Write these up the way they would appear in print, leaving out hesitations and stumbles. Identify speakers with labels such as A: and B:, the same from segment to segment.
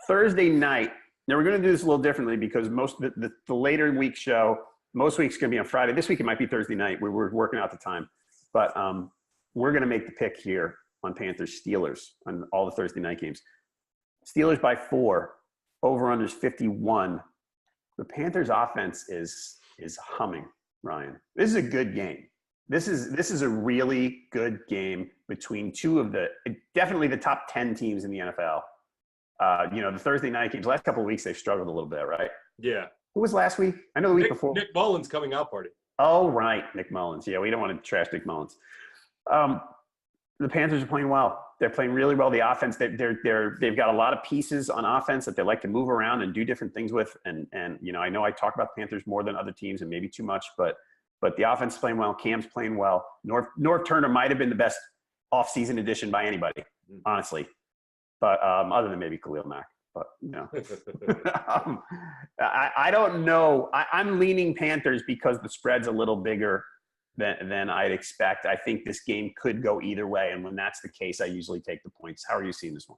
A: Thursday night. Now we're going to do this a little differently because the later week show, most weeks going to be on Friday. This week it might be Thursday night. We're working out the time. But we're going to make the pick here on Panthers-Steelers on all the Thursday night games. Steelers by 4. Over-under is 51. The Panthers offense is humming, Ryan. This is a good game. This is a really good game between two of definitely the top 10 teams in the NFL. The Thursday night games, last couple of weeks, they've struggled a little bit, right?
B: Yeah.
A: Who was last week? I know the week before.
B: Nick Mullins coming out party.
A: Oh, right. Nick Mullins. Yeah, we don't want to trash Nick Mullins. The Panthers are playing well. They're playing really well. The offense, they've got a lot of pieces on offense that they like to move around and do different things with. And I know I talk about the Panthers more than other teams and maybe too much, but the offense is playing well. Cam's playing well. North Turner might have been the best offseason addition by anybody, honestly. But other than maybe Khalil Mack. But, I don't know. I'm leaning Panthers because the spread's a little bigger than I'd expect. I think this game could go either way. And when that's the case, I usually take the points. How are you seeing this one?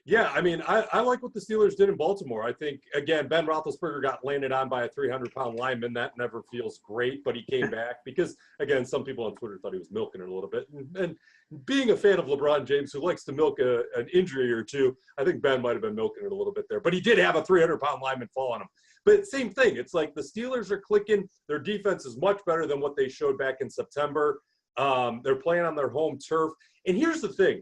B: Yeah, I mean, I like what the Steelers did in Baltimore. I think, again, Ben Roethlisberger got landed on by a 300-pound lineman. That never feels great, but he came back because, again, some people on Twitter thought he was milking it a little bit. And being a fan of LeBron James, who likes to milk an injury or two, I think Ben might have been milking it a little bit there. But he did have a 300-pound lineman fall on him. But same thing. It's like the Steelers are clicking. Their defense is much better than what they showed back in September. They're playing on their home turf. And here's the thing.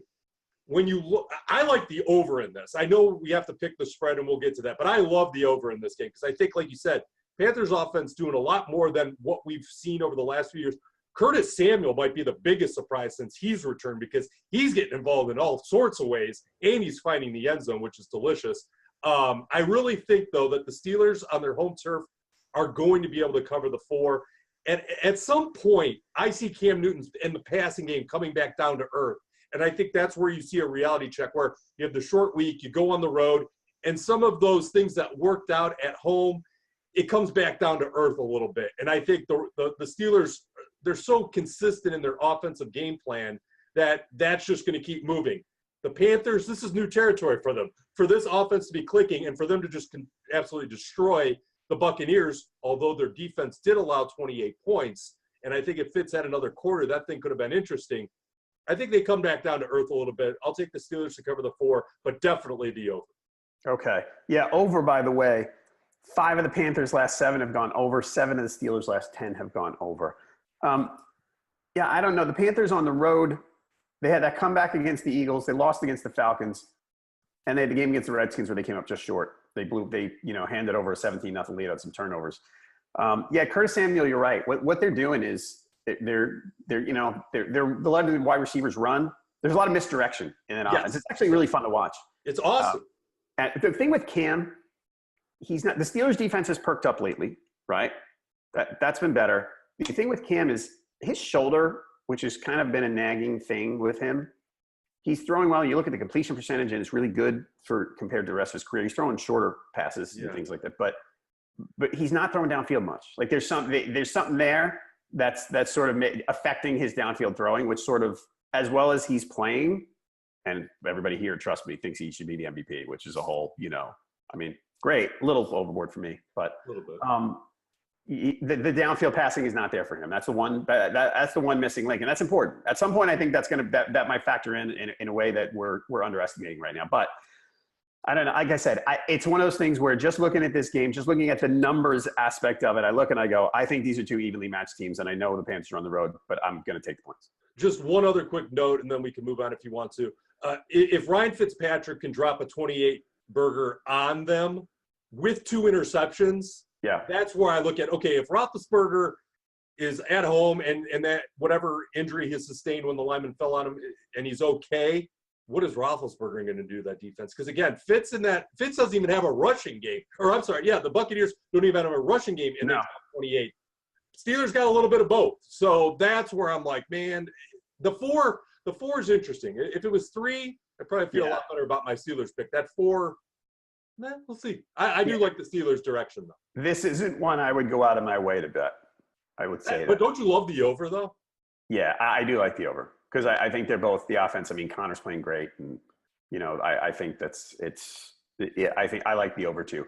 B: When you look, I like the over in this. I know we have to pick the spread, and we'll get to that. But I love the over in this game because I think, like you said, Panthers offense doing a lot more than what we've seen over the last few years. Curtis Samuel might be the biggest surprise since he's returned because he's getting involved in all sorts of ways, and he's finding the end zone, which is delicious. I really think, though, that the Steelers on their home turf are going to be able to cover the 4. And at some point, I see Cam Newton in the passing game coming back down to earth. And I think that's where you see a reality check where you have the short week, you go on the road, and some of those things that worked out at home, it comes back down to earth a little bit. And I think the Steelers, they're so consistent in their offensive game plan that that's just going to keep moving. The Panthers, this is new territory for them. For this offense to be clicking and for them to just absolutely destroy the Buccaneers, although their defense did allow 28 points, and I think if Fitz had another quarter, that thing could have been interesting. I think they come back down to earth a little bit. I'll take the Steelers to cover the 4, but definitely the over.
A: Okay. Yeah, over, by the way. 5 of the Panthers' last 7 have gone over. 7 of the Steelers' last 10 have gone over. Yeah, I don't know. The Panthers on the road, they had that comeback against the Eagles. They lost against the Falcons. And they had the game against the Redskins where they came up just short. They handed over a 17-0 lead on some turnovers. Yeah, Curtis Samuel, you're right. What they're doing is they're the lot of the wide receivers run. There's a lot of misdirection in that offense. It's actually really fun to watch.
B: It's awesome.
A: And the thing with Cam, the Steelers defense has perked up lately, right? That's been better. The thing with Cam is his shoulder, which has kind of been a nagging thing with him. He's throwing well. You look at the completion percentage, and it's really good compared to the rest of his career. He's throwing shorter passes and things like that, but he's not throwing downfield much. Like there's something there that's sort of affecting his downfield throwing, which sort of, as well as he's playing, and everybody here, trust me, thinks he should be the MVP, which is a whole, great, a little overboard for me, but
B: a little bit.
A: The downfield passing is not there for him. That's the one. That's the one missing link, and that's important. At some point, I think that might factor in a way that we're underestimating right now. But I don't know. Like I said, it's one of those things where just looking at this game, just looking at the numbers aspect of it, I look and I go, I think these are 2 evenly matched teams, and I know the Panthers are on the road, but I'm going to take the points.
B: Just one other quick note, and then we can move on if you want to. If Ryan Fitzpatrick can drop a 28-burger on them with 2 interceptions, that's where I look at, okay, if Roethlisberger is at home and that whatever injury he sustained when the lineman fell on him and he's okay, what is Roethlisberger going to do to that defense? Because, again, Fitz doesn't even have a rushing game. Or, I'm sorry, the Buccaneers don't even have a rushing game in the top 28. Steelers got a little bit of both. So that's where I'm like, man, the 4 is interesting. If it was 3, I'd probably feel a lot better about my Steelers pick. That 4, we'll see. I do like the Steelers' direction, though.
A: This isn't one I would go out of my way to bet. I would say
B: But don't you love the over, though?
A: Yeah, I do like the over because I think they're both the offense. I mean, Connor's playing great, and I think it's Yeah, I think I like the over 2.